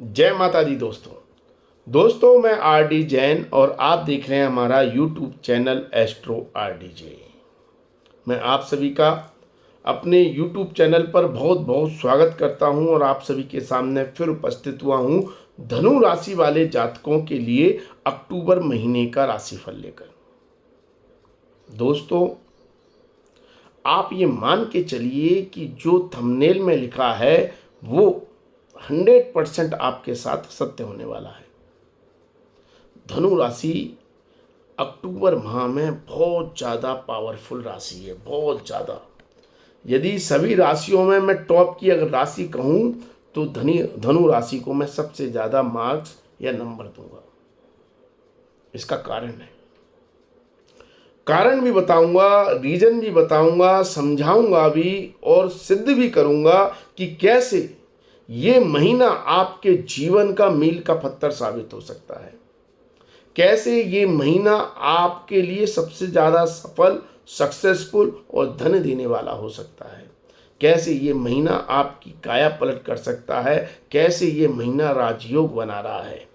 जय माता दी दोस्तों मैं आर डी जैन और आप देख रहे हैं हमारा YouTube channel astro R D J. मैं आप सभी का अपने यूट्यूब चैनल पर बहुत बहुत स्वागत करता हूं और आप सभी के सामने फिर उपस्थित हुआ हूं धनु राशि वाले जातकों के लिए अक्टूबर महीने का राशिफल लेकर। दोस्तों, आप ये मान के चलिए कि जो थंबनेल में लिखा है वो 100% आपके साथ सत्य होने वाला है। धनु राशि अक्टूबर माह में बहुत ज़्यादा पावरफुल राशि है, बहुत ज़्यादा। यदि सभी राशियों में मैं टॉप की अगर राशि कहूँ तो धनु राशि को मैं सबसे ज़्यादा मार्क्स या नंबर दूंगा। इसका कारण भी बताऊंगा, रीजन भी बताऊंगा, समझाऊंगा भी और सिद्ध भी करूंगा कि कैसे ये महीना आपके जीवन का मील का पत्थर साबित हो सकता है, कैसे ये महीना आपके लिए सबसे ज़्यादा सफल, सक्सेसफुल और धन देने वाला हो सकता है, कैसे ये महीना आपकी काया पलट कर सकता है, कैसे ये महीना राजयोग बना रहा है।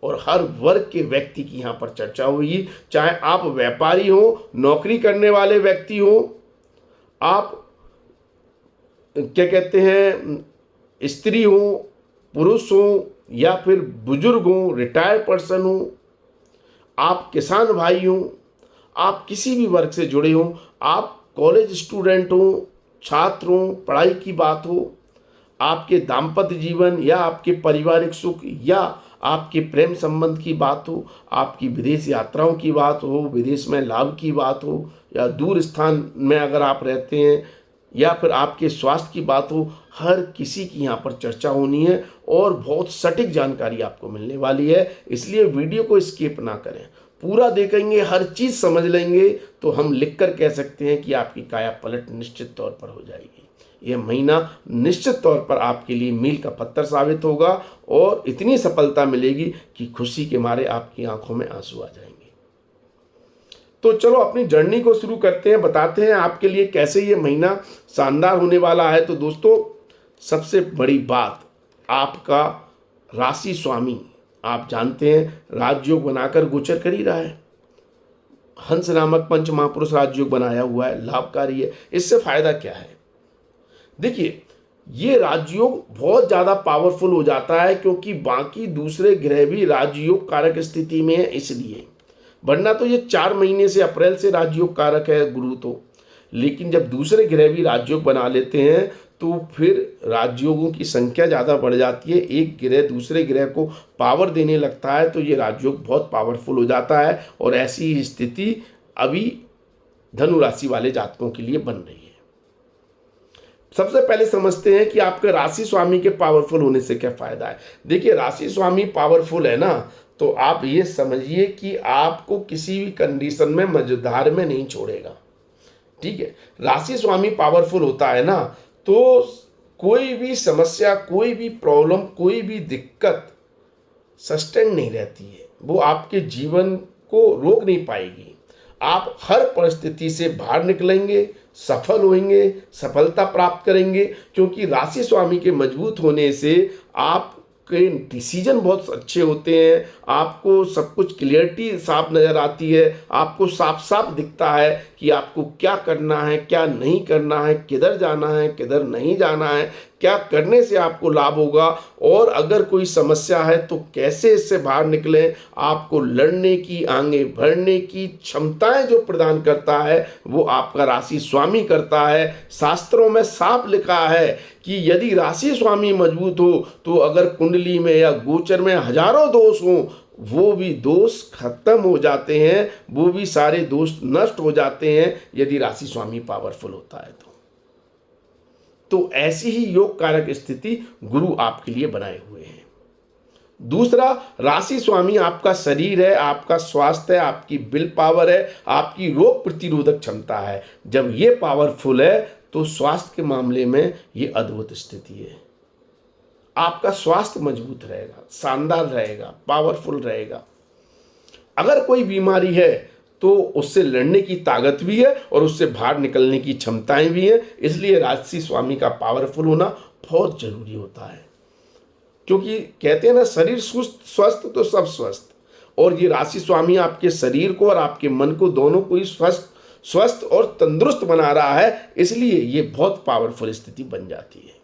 और हर वर्ग के व्यक्ति की यहाँ पर चर्चा हुई, चाहे आप व्यापारी हो, नौकरी करने वाले व्यक्ति हो, आप क्या कहते हैं स्त्री हो, पुरुष हो या फिर बुजुर्ग हो, रिटायर्ड पर्सन हो, आप किसान भाई हो, आप किसी भी वर्ग से जुड़े हो, आप कॉलेज स्टूडेंट हो, छात्र हो, पढ़ाई की बात हो, आपके दाम्पत्य जीवन या आपके पारिवारिक सुख या आपके प्रेम संबंध की बात हो, आपकी विदेश यात्राओं की बात हो, विदेश में लाभ की बात हो, या दूर स्थान में अगर आप रहते हैं, या फिर आपके स्वास्थ्य की बात हो, हर किसी की यहाँ पर चर्चा होनी है और बहुत सटीक जानकारी आपको मिलने वाली है। इसलिए वीडियो को स्किप ना करें, पूरा देखेंगे, हर चीज़ समझ लेंगे तो हम लिखकर कह सकते हैं कि आपकी काया पलट निश्चित तौर पर हो जाएगी। यह महीना निश्चित तौर पर आपके लिए मील का पत्थर साबित होगा और इतनी सफलता मिलेगी कि खुशी के मारे आपकी आंखों में आंसू आ जाएंगे। तो चलो अपनी जर्नी को शुरू करते हैं, बताते हैं आपके लिए कैसे ये महीना शानदार होने वाला है। तो दोस्तों, सबसे बड़ी बात, आपका राशि स्वामी आप जानते हैं राजयोग बनाकर गोचर कर ही रहा है। हंस नामक पंच महापुरुष राजयोग बनाया हुआ है, लाभकारी है। इससे फायदा क्या है? देखिए, ये राजयोग बहुत ज़्यादा पावरफुल हो जाता है क्योंकि बाकी दूसरे ग्रह भी राजयोग कारक स्थिति में है, इसलिए। वरना तो ये 4 महीने से, अप्रैल से राजयोग कारक है गुरु तो, लेकिन जब दूसरे ग्रह भी राजयोग बना लेते हैं तो फिर राजयोगों की संख्या ज़्यादा बढ़ जाती है। एक ग्रह दूसरे ग्रह को पावर देने लगता है तो ये राजयोग बहुत पावरफुल हो जाता है और ऐसी ही स्थिति अभी धनु राशि वाले जातकों के लिए बन रही है। सबसे पहले समझते हैं कि आपके राशि स्वामी के पावरफुल होने से क्या फायदा है। देखिए, राशि स्वामी पावरफुल है ना, तो आप ये समझिए कि आपको किसी भी कंडीशन में मझधार में नहीं छोड़ेगा। ठीक है, राशि स्वामी पावरफुल होता है ना, तो कोई भी समस्या, कोई भी प्रॉब्लम, कोई भी दिक्कत सस्टेन नहीं रहती है, वो आपके जीवन को रोक नहीं पाएगी। आप हर परिस्थिति से बाहर निकलेंगे, सफल होंगे, सफलता प्राप्त करेंगे, क्योंकि राशि स्वामी के मजबूत होने से आपके डिसीजन बहुत अच्छे होते हैं, आपको सब कुछ क्लियरिटी साफ नज़र आती है, आपको साफ साफ दिखता है कि आपको क्या करना है, क्या नहीं करना है, किधर जाना है, किधर नहीं जाना है, क्या करने से आपको लाभ होगा और अगर कोई समस्या है तो कैसे इससे बाहर निकलें। आपको लड़ने की, आगे बढ़ने की क्षमताएं जो प्रदान करता है वो आपका राशि स्वामी करता है। शास्त्रों में साफ लिखा है कि यदि राशि स्वामी मजबूत हो तो अगर कुंडली में या गोचर में हजारों दोष हों, वो भी दोष खत्म हो जाते हैं, वो भी सारे दोष नष्ट हो जाते हैं यदि राशि स्वामी पावरफुल होता है तो ऐसी ही योग कारक स्थिति गुरु आपके लिए बनाए हुए हैं। दूसरा, राशि स्वामी आपका शरीर है, आपका स्वास्थ्य है, आपकी विल पावर है, आपकी रोग प्रतिरोधक क्षमता है। जब ये पावरफुल है तो स्वास्थ्य के मामले में ये अद्भुत स्थिति है। आपका स्वास्थ्य मजबूत रहेगा, शानदार रहेगा, पावरफुल रहेगा। अगर कोई बीमारी है तो उससे लड़ने की ताकत भी है और उससे बाहर निकलने की क्षमताएं भी हैं। इसलिए राशि स्वामी का पावरफुल होना बहुत जरूरी होता है। क्योंकि कहते हैं ना, शरीर सुस्त स्वस्थ तो सब स्वस्थ, और ये राशि स्वामी आपके शरीर को और आपके मन को दोनों को ही स्वस्थ स्वस्थ और तंदुरुस्त बना रहा है, इसलिए ये बहुत पावरफुल स्थिति बन जाती है।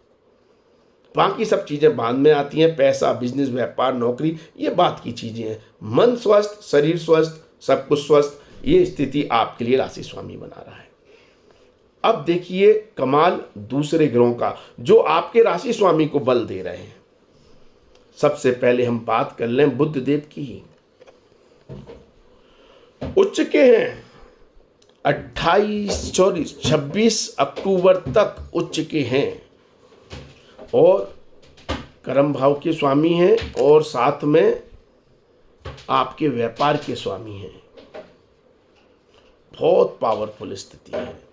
बाकी सब चीज़ें बाद में आती हैं, पैसा, बिजनेस, व्यापार, नौकरी, ये बात की चीज़ें हैं। मन स्वस्थ, शरीर स्वस्थ, सब कुछ स्वस्थ, ये स्थिति आपके लिए राशि स्वामी बना रहा है। अब देखिए कमाल दूसरे ग्रहों का जो आपके राशि स्वामी को बल दे रहे हैं। सबसे पहले हम बात कर लें बुध देव की ही। उच्च के हैं 26 अक्टूबर तक उच्च के हैं, और कर्म भाव के स्वामी हैं, और साथ में आपके व्यापार के स्वामी हैं। बहुत पावरफुल स्थिति है।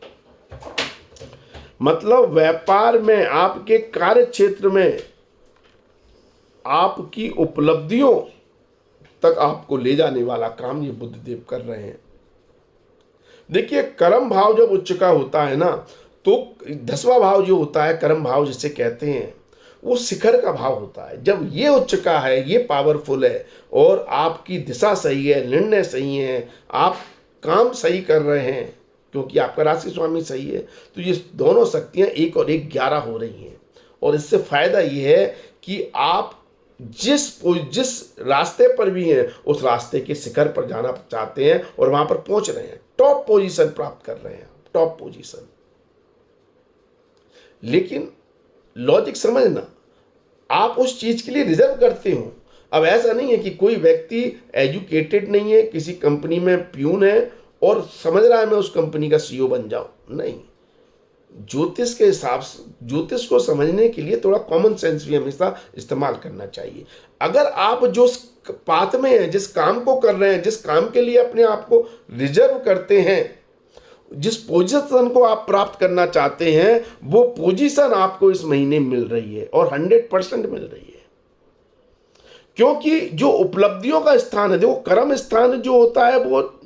मतलब व्यापार में, आपके कार्य क्षेत्र में आपकी उपलब्धियों तक आपको ले जाने वाला काम ये बुध देव कर रहे हैं। देखिए कर्म भाव जब उच्च का होता है ना, तो 10वां भाव जो होता है कर्म भाव जिसे कहते हैं, वो शिखर का भाव होता है। जब ये उच्च का है, ये पावरफुल है, और आपकी दिशा सही है, निर्णय सही है, आप काम सही कर रहे हैं क्योंकि आपका राशि स्वामी सही है, तो ये दोनों शक्तियां 1 और 1 11 हो रही हैं। और इससे फायदा ये है कि आप जिस रास्ते पर भी हैं, उस रास्ते के शिखर पर जाना चाहते हैं और वहां पर पहुंच रहे हैं, टॉप पोजीशन प्राप्त कर रहे हैं, टॉप पोजीशन। लेकिन लॉजिक समझना, आप उस चीज के लिए रिजर्व करते हो। अब ऐसा नहीं है कि कोई व्यक्ति एजुकेटेड नहीं है, किसी कंपनी में प्यून है और समझ रहा है मैं उस कंपनी का सीईओ बन जाऊं, नहीं। ज्योतिष के हिसाब से, ज्योतिष को समझने के लिए थोड़ा कॉमन सेंस भी हमेशा इस्तेमाल करना चाहिए। अगर आप जो पाथ में हैं, जिस काम को कर रहे हैं, जिस काम के लिए अपने आप को रिजर्व करते हैं, जिस पोजीशन को आप प्राप्त करना चाहते हैं, वो पोजीशन आपको इस महीने मिल रही है, और 100% मिल रही है। क्योंकि जो उपलब्धियों का स्थान है, देखो कर्म स्थान जो होता है वो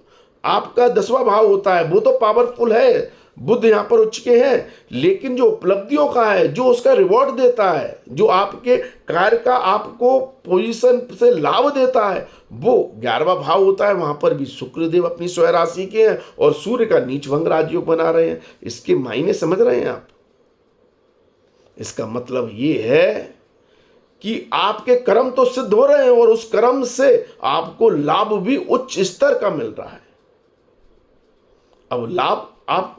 आपका 10वां भाव होता है, वो तो पावरफुल है, बुध यहां पर उच्च के हैं। लेकिन जो उपलब्धियों का है, जो उसका रिवॉर्ड देता है, जो आपके कार्य का आपको पोजीशन से लाभ देता है, वो 11वां भाव होता है। वहां पर भी शुक्रदेव अपनी स्वयं राशि के हैं और सूर्य का नीच भंग राजयोग बना रहे हैं। इसके मायने समझ रहे हैं आप? इसका मतलब ये है कि आपके कर्म तो सिद्ध हो रहे हैं और उस कर्म से आपको लाभ भी उच्च स्तर का मिल रहा है। अब लाभ आप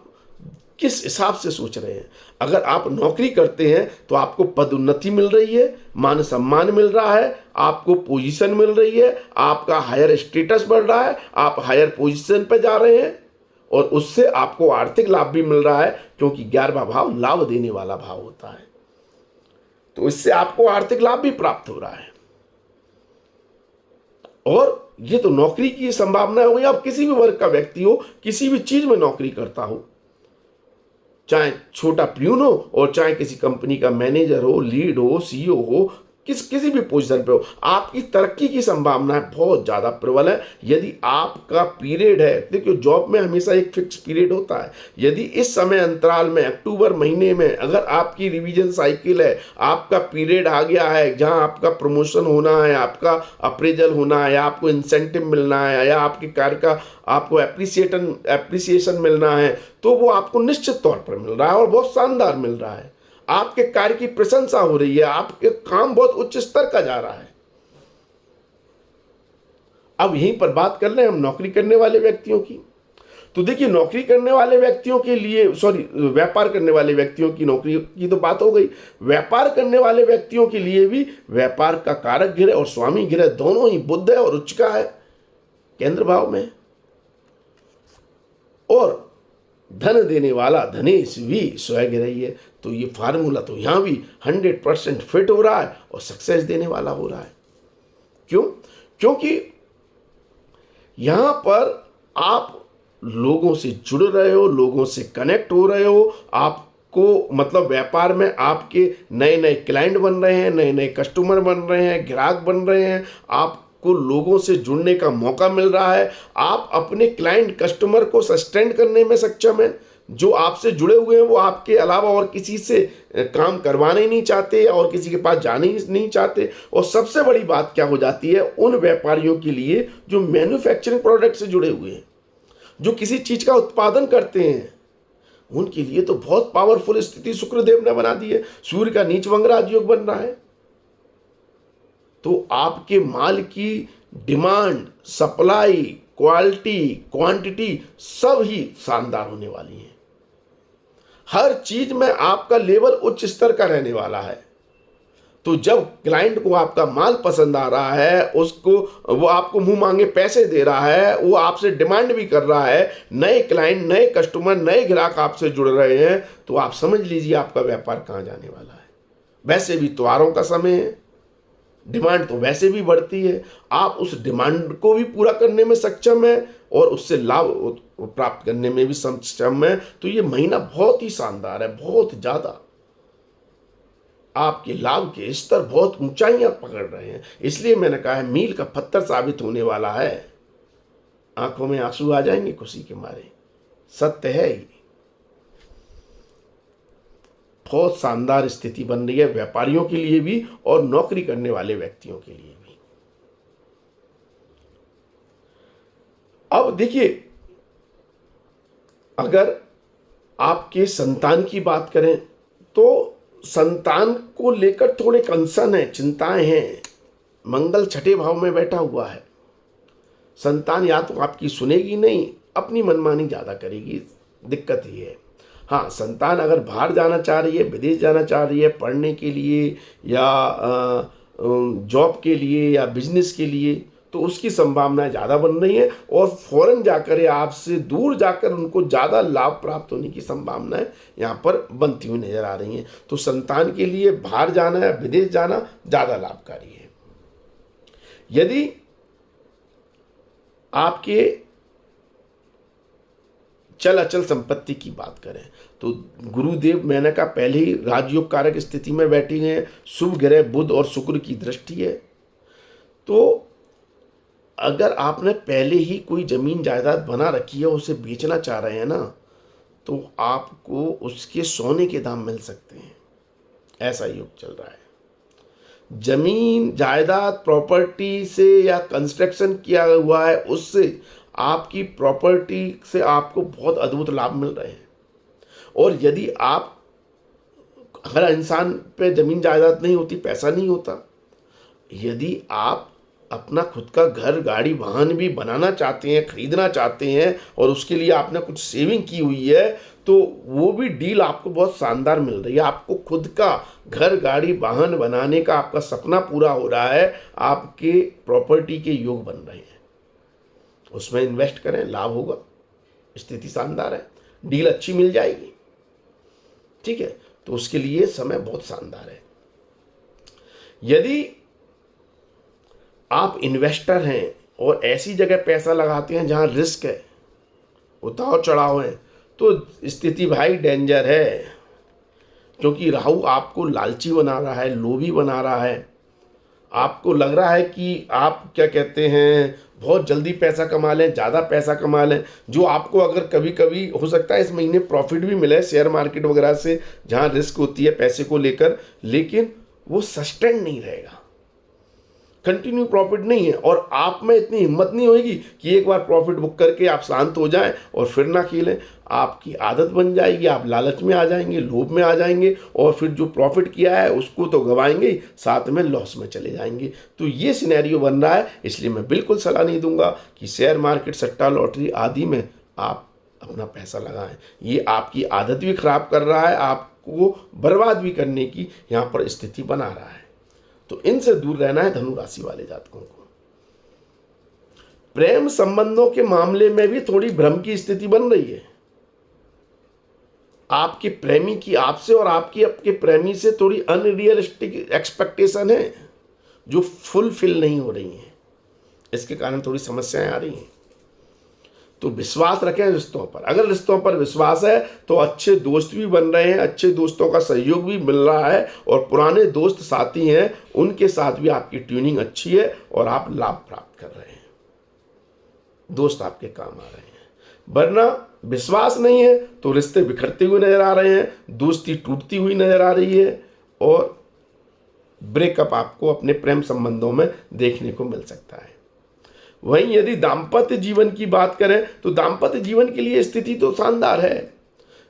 किस हिसाब से सोच रहे हैं? अगर आप नौकरी करते हैं तो आपको पदोन्नति मिल रही है, मान सम्मान मिल रहा है, आपको पोजीशन मिल रही है, आपका हायर स्टेटस बढ़ रहा है, आप हायर पोजीशन पे जा रहे हैं, और उससे आपको आर्थिक लाभ भी मिल रहा है, क्योंकि 11वां भाव लाभ देने वाला भाव होता है। तो इससे आपको आर्थिक लाभ भी प्राप्त हो रहा है। और ये तो नौकरी की संभावना हो गई। आप किसी भी वर्ग का व्यक्ति हो, किसी भी चीज में नौकरी करता हो, चाहे छोटा प्यून हो और चाहे किसी कंपनी का मैनेजर हो, लीड हो, सीईओ हो, किसी भी पोजीशन पे हो, आपकी तरक्की की संभावना बहुत ज़्यादा प्रबल है। यदि आपका पीरियड है, देखिए जॉब में हमेशा एक फिक्स पीरियड होता है। यदि इस समय अंतराल में अक्टूबर महीने में अगर आपकी रिवीजन साइकिल है, आपका पीरियड आ गया है जहां आपका प्रमोशन होना है, आपका अप्रेजल होना है, या आपको इंसेंटिव मिलना है, या आपके कार्य का आपको एप्रिसिएशन मिलना है, तो वो आपको निश्चित तौर पर मिल रहा है और बहुत शानदार मिल रहा है। आपके कार्य की प्रशंसा हो रही है, आपके काम बहुत उच्च स्तर का जा रहा है। अब यहीं पर बात कर लें हम नौकरी करने वाले व्यक्तियों की। तो देखिए नौकरी करने वाले व्यक्तियों के लिए, व्यापार करने वाले व्यक्तियों की नौकरी की तो बात हो गई। व्यापार करने वाले व्यक्तियों के लिए भी व्यापार का कारक ग्रह और स्वामी ग्रह दोनों ही बुध है और उच्च का है, केंद्र भाव में। और धन देने वाला धनेश भी स्वग्रह ही है। तो ये फार्मूला तो यहां भी 100% फिट हो रहा है और सक्सेस देने वाला हो रहा है। क्यों? क्योंकि यहां पर आप लोगों से जुड़ रहे हो, लोगों से कनेक्ट हो रहे हो, आपको मतलब व्यापार में आपके नए नए क्लाइंट बन रहे हैं, नए नए कस्टमर बन रहे हैं, ग्राहक बन रहे हैं, आपको लोगों से जुड़ने का मौका मिल रहा है, आप अपने क्लाइंट कस्टमर को सस्टेन करने में सक्षम है। जो आपसे जुड़े हुए हैं वो आपके अलावा और किसी से काम करवाना ही नहीं चाहते और किसी के पास जाने ही नहीं चाहते। और सबसे बड़ी बात क्या हो जाती है उन व्यापारियों के लिए जो मैन्युफैक्चरिंग प्रोडक्ट से जुड़े हुए हैं, जो किसी चीज का उत्पादन करते हैं, उनके लिए तो बहुत पावरफुल स्थिति शुक्रदेव ने बना दी है। सूर्य का नीच वंग राजयोग बन रहा है, तो आपके माल की डिमांड, सप्लाई, क्वालिटी, क्वांटिटी सब ही शानदार होने वाली है। हर चीज में आपका लेवल उच्च स्तर का रहने वाला है। तो जब क्लाइंट को आपका माल पसंद आ रहा है, उसको वो आपको मुंह मांगे पैसे दे रहा है, वो आपसे डिमांड भी कर रहा है, नए क्लाइंट, नए कस्टमर, नए ग्राहक आपसे जुड़ रहे हैं, तो आप समझ लीजिए आपका व्यापार कहाँ जाने वाला है। वैसे भी त्योहारों का समय है, डिमांड तो वैसे भी बढ़ती है, आप उस डिमांड को भी पूरा करने में सक्षम है और उससे लाभ प्राप्त करने में भी सक्षम है। तो ये महीना बहुत ही शानदार है, बहुत ज्यादा आपके लाभ के स्तर बहुत ऊंचाइयां पकड़ रहे हैं। इसलिए मैंने कहा है मील का पत्थर साबित होने वाला है। आंखों में आंसू आ जाएंगे खुशी के मारे, सत्य है ये। बहुत शानदार स्थिति बन रही है व्यापारियों के लिए भी और नौकरी करने वाले व्यक्तियों के लिए भी। अब देखिए, अगर आपके संतान की बात करें तो संतान को लेकर थोड़े कंसर्न है, चिंताएं हैं। मंगल छठे भाव में बैठा हुआ है। संतान या तो आपकी सुनेगी नहीं, अपनी मनमानी ज्यादा करेगी, दिक्कत ही है। हाँ, संतान अगर बाहर जाना चाह रही है, विदेश जाना चाह रही है पढ़ने के लिए या जॉब के लिए या बिजनेस के लिए, तो उसकी संभावनाएं ज़्यादा बन रही हैं और फौरन जाकर या आपसे दूर जाकर उनको ज़्यादा लाभ प्राप्त होने की संभावनाएं यहाँ पर बनती हुई नजर आ रही हैं। तो संतान के लिए बाहर जाना या विदेश जाना ज़्यादा लाभकारी है। यदि आपके चल अचल संपत्ति की बात करें तो गुरुदेव मैंने कहा पहले ही राजयोग कारक स्थिति में बैठी हैं, शुभ ग्रह बुध और शुक्र की दृष्टि है। तो अगर आपने पहले ही कोई जमीन जायदाद बना रखी है, उसे बेचना चाह रहे हैं ना, तो आपको उसके सोने के दाम मिल सकते हैं। ऐसा योग चल रहा है। जमीन जायदाद प्रॉपर्टी से या कंस्ट्रक्शन किया हुआ है, उससे आपकी प्रॉपर्टी से आपको बहुत अद्भुत लाभ मिल रहे हैं। और यदि आप, हर इंसान पे जमीन जायदाद नहीं होती, पैसा नहीं होता, यदि आप अपना खुद का घर, गाड़ी, वाहन भी बनाना चाहते हैं, खरीदना चाहते हैं और उसके लिए आपने कुछ सेविंग की हुई है, तो वो भी डील आपको बहुत शानदार मिल रही है। आपको खुद का घर, गाड़ी, वाहन बनाने का आपका सपना पूरा हो रहा है, आपके प्रॉपर्टी के योग बन रहे हैं। उसमें इन्वेस्ट करें, लाभ होगा, स्थिति शानदार है, डील अच्छी मिल जाएगी। ठीक है, तो उसके लिए समय बहुत शानदार है। यदि आप इन्वेस्टर हैं और ऐसी जगह पैसा लगाते हैं जहां रिस्क है, उतार चढ़ाव है, तो स्थिति भाई डेंजर है। क्योंकि राहु आपको लालची बना रहा है, लोभी बना रहा है। आपको लग रहा है कि आप क्या कहते हैं बहुत जल्दी पैसा कमा लें, ज़्यादा पैसा कमा लें, जो आपको अगर कभी कभी हो सकता है इस महीने प्रॉफिट भी मिले शेयर मार्केट वगैरह से, जहां रिस्क होती है पैसे को लेकर, लेकिन वो सस्टेन नहीं रहेगा, कंटिन्यू प्रॉफिट नहीं है। और आप में इतनी हिम्मत नहीं होगी कि एक बार प्रॉफिट बुक करके आप शांत हो जाएं और फिर ना खेलें। आपकी आदत बन जाएगी, आप लालच में आ जाएंगे, लोभ में आ जाएंगे और फिर जो प्रॉफिट किया है उसको तो गंवाएंगे ही, साथ में लॉस में चले जाएंगे। तो ये सिनेरियो बन रहा है। इसलिए मैं बिल्कुल सलाह नहीं दूंगा कि शेयर मार्केट, सट्टा, लॉटरी आदि में आप अपना पैसा लगाएं। ये आपकी आदत भी खराब कर रहा है, आपको बर्बाद भी करने की यहाँ पर स्थिति बना रहा है। तो इनसे दूर रहना है धनु राशि वाले जातकों को। प्रेम संबंधों के मामले में भी थोड़ी भ्रम की स्थिति बन रही है। आपके प्रेमी की आपसे और आपकी आपके प्रेमी से थोड़ी अनरियलिस्टिक एक्सपेक्टेशन है जो फुलफिल नहीं हो रही हैं। इसके कारण थोड़ी समस्याएं आ रही हैं। तो विश्वास रखें रिश्तों पर। अगर रिश्तों पर विश्वास है तो अच्छे दोस्त भी बन रहे हैं, अच्छे दोस्तों का सहयोग भी मिल रहा है और पुराने दोस्त साथी हैं उनके साथ भी आपकी ट्यूनिंग अच्छी है और आप लाभ प्राप्त कर रहे हैं। दोस्त आपके काम आ रहे हैं। वरना विश्वास नहीं है तो रिश्ते बिखरते हुए नजर आ रहे हैं, दोस्ती टूटती हुई नजर आ रही है और ब्रेकअप आपको अपने प्रेम संबंधों में देखने को मिल सकता है। वहीं यदि दाम्पत्य जीवन की बात करें तो दाम्पत्य जीवन के लिए स्थिति तो शानदार है,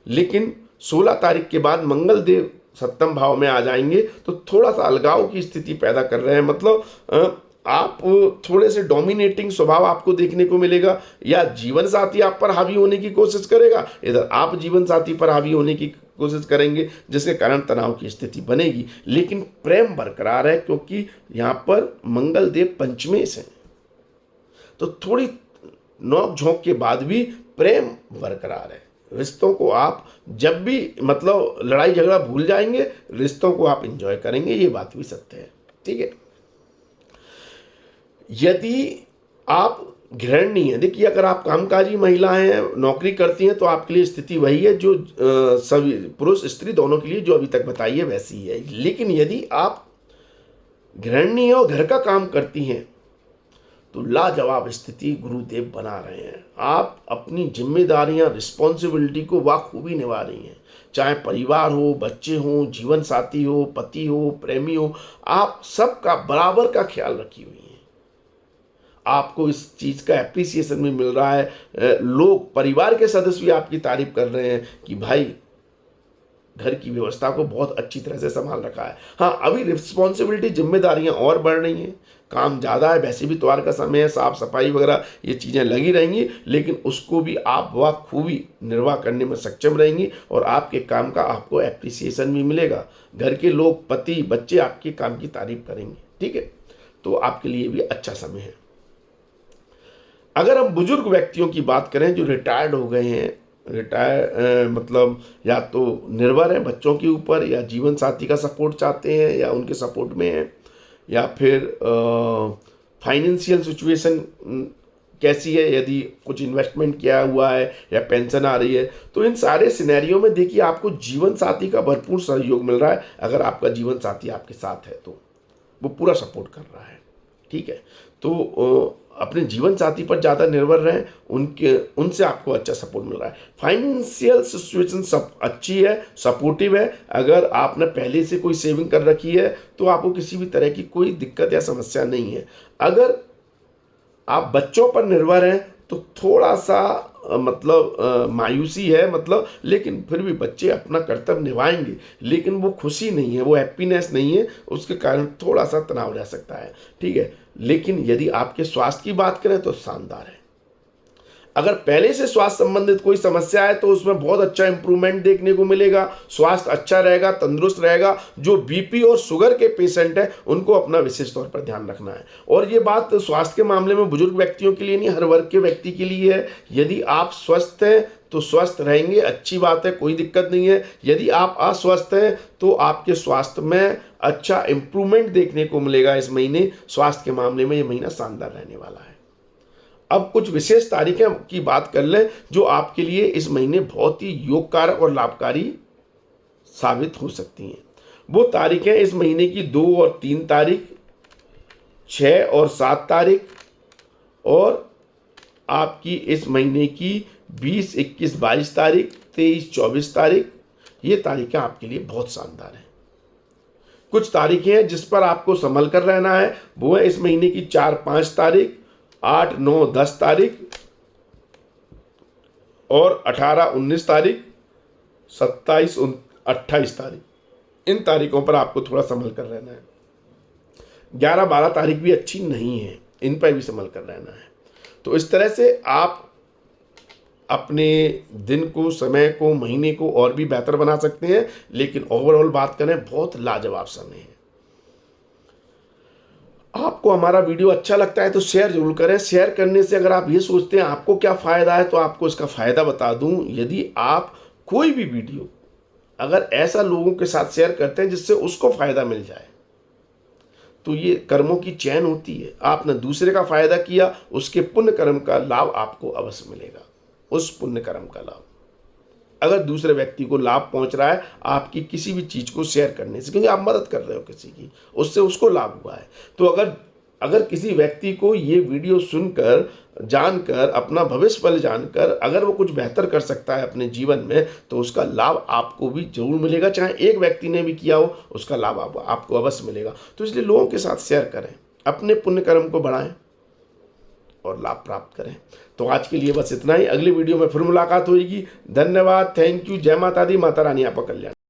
लेकिन 16 तारीख के बाद मंगल देव सप्तम भाव में आ जाएंगे तो थोड़ा सा अलगाव की स्थिति पैदा कर रहे हैं। मतलब आप थोड़े से डोमिनेटिंग स्वभाव आपको देखने को मिलेगा, या जीवन साथी आप पर हावी होने की कोशिश करेगा, इधर आप जीवन साथी पर हावी होने की कोशिश करेंगे, जिसके कारण तनाव की स्थिति बनेगी। लेकिन प्रेम बरकरार है क्योंकि यहाँ पर मंगल देव पंचमेश हैं, तो थोड़ी नोक झोंक के बाद भी प्रेम बरकरार है। रिश्तों को आप जब भी मतलब लड़ाई झगड़ा भूल जाएंगे, रिश्तों को आप एंजॉय करेंगे, ये बात भी सत्य है। ठीक है, यदि आप गृहिणी हैं, देखिए अगर आप कामकाजी महिलाएं हैं, नौकरी करती हैं, तो आपके लिए स्थिति वही है जो सभी पुरुष स्त्री दोनों के लिए जो अभी तक बताई है वैसी ही है। लेकिन यदि आप गृहिणी हैं और घर का काम करती हैं तो लाजवाब स्थिति गुरुदेव बना रहे हैं। आप अपनी जिम्मेदारियां, रिस्पॉन्सिबिलिटी को बखूबी निभा रही हैं, चाहे परिवार हो, बच्चे हो, जीवन साथी हो, पति हो, प्रेमी हो, आप सबका बराबर का ख्याल रखी हुई हैं। आपको इस चीज़ का एप्रिसिएशन भी मिल रहा है। लोग, परिवार के सदस्य भी आपकी तारीफ कर रहे हैं कि भाई घर की व्यवस्था को बहुत अच्छी तरह से संभाल रखा है। हाँ, अभी रिस्पॉन्सिबिलिटी, जिम्मेदारियां और बढ़ रही हैं, काम ज़्यादा है, वैसे भी त्योहार का समय है, साफ सफाई वगैरह ये चीज़ें लगी रहेंगी, लेकिन उसको भी आप बखूबी निर्वाह करने में सक्षम रहेंगी और आपके काम का आपको एप्रिसिएशन भी मिलेगा। घर के लोग, पति, बच्चे आपके काम की तारीफ करेंगे। ठीक है, तो आपके लिए भी अच्छा समय है। अगर हम बुजुर्ग व्यक्तियों की बात करें जो रिटायर्ड हो गए हैं, मतलब या तो निर्भर हैं बच्चों के ऊपर, या जीवन साथी का सपोर्ट चाहते हैं या उनके सपोर्ट में हैं, या फिर फाइनेंशियल सिचुएशन कैसी है, यदि कुछ इन्वेस्टमेंट किया हुआ है या पेंशन आ रही है, तो इन सारे सिनेरियो में देखिए आपको जीवन साथी का भरपूर सहयोग मिल रहा है। अगर आपका जीवन साथी आपके साथ है तो वो पूरा सपोर्ट कर रहा है। ठीक है, तो अपने जीवन साथी पर ज़्यादा निर्भर रहें, उनसे आपको अच्छा सपोर्ट मिल रहा है। फाइनेंशियल सिचुएशन सब अच्छी है, सपोर्टिव है। अगर आपने पहले से कोई सेविंग कर रखी है तो आपको किसी भी तरह की कोई दिक्कत या समस्या नहीं है। अगर आप बच्चों पर निर्भर हैं तो थोड़ा सा मतलब मायूसी है, मतलब, लेकिन फिर भी बच्चे अपना कर्तव्य निभाएंगे, लेकिन वो खुशी नहीं है, वो हैप्पीनेस नहीं है, उसके कारण थोड़ा सा तनाव रह सकता है। ठीक है, लेकिन यदि आपके स्वास्थ्य की बात करें तो शानदार है। अगर पहले से स्वास्थ्य संबंधित कोई समस्या है तो उसमें बहुत अच्छा इंप्रूवमेंट देखने को मिलेगा, स्वास्थ्य अच्छा रहेगा, तंदुरुस्त रहेगा। जो बीपी और शुगर के पेशेंट हैं उनको अपना विशेष तौर पर ध्यान रखना है। और ये बात स्वास्थ्य के मामले में बुजुर्ग व्यक्तियों के लिए नहीं, हर वर्ग के व्यक्ति के लिए है। यदि आप स्वस्थ हैं तो स्वस्थ रहेंगे, अच्छी बात है, कोई दिक्कत नहीं है। यदि आप अस्वस्थ हैं तो आपके स्वास्थ्य में अच्छा इंप्रूवमेंट देखने को मिलेगा। इस महीने स्वास्थ्य के मामले में ये महीना शानदार रहने वाला है। अब कुछ विशेष तारीखें की बात कर लें जो आपके लिए इस महीने बहुत ही योगकारक और लाभकारी साबित हो सकती हैं। वो तारीखें इस महीने की 2 और 3 तारीख, 6 और 7 तारीख, और आपकी इस महीने की 20, 21, 22 तारीख, 23, 24 तारीख। ये तारीखें आपके लिए बहुत शानदार हैं। कुछ तारीखें हैं जिस पर आपको संभल कर रहना है, वो है इस महीने की 4, 5 तारीख, 8, 9, 10 तारीख, और 18, 19 तारीख, 27, 28 तारीख। इन तारीखों पर आपको थोड़ा संभल कर रहना है। 11, 12 तारीख भी अच्छी नहीं है, इन पर भी संभल कर रहना है। तो इस तरह से आप अपने दिन को, समय को, महीने को और भी बेहतर बना सकते हैं। लेकिन ओवरऑल बात करें, बहुत लाजवाब समय है। आपको हमारा वीडियो अच्छा लगता है तो शेयर जरूर करें। शेयर करने से अगर आप ये सोचते हैं आपको क्या फ़ायदा है तो आपको इसका फ़ायदा बता दूं। यदि आप कोई भी वीडियो अगर ऐसा लोगों के साथ शेयर करते हैं जिससे उसको फ़ायदा मिल जाए तो ये कर्मों की चैन होती है। आपने दूसरे का फ़ायदा किया, उसके पुण्य कर्म का लाभ आपको अवश्य मिलेगा। उस पुण्य कर्म का लाभ, अगर दूसरे व्यक्ति को लाभ पहुंच रहा है आपकी किसी भी चीज़ को शेयर करने से, क्योंकि आप मदद कर रहे हो किसी की, उससे उसको लाभ हुआ है, तो अगर अगर किसी व्यक्ति को ये वीडियो सुनकर, जानकर, अपना भविष्य फल जानकर अगर वो कुछ बेहतर कर सकता है अपने जीवन में, तो उसका लाभ आपको भी जरूर मिलेगा। चाहे एक व्यक्ति ने भी किया हो, उसका लाभ आपको अवश्य मिलेगा। तो इसलिए लोगों के साथ शेयर करें, अपने पुण्य कर्म को बढ़ाएं और लाभ प्राप्त करें। तो आज के लिए बस इतना ही। अगली वीडियो में फिर मुलाकात होगी। धन्यवाद, थैंक यू, जय माता दी, माता रानी आपका कल्याण।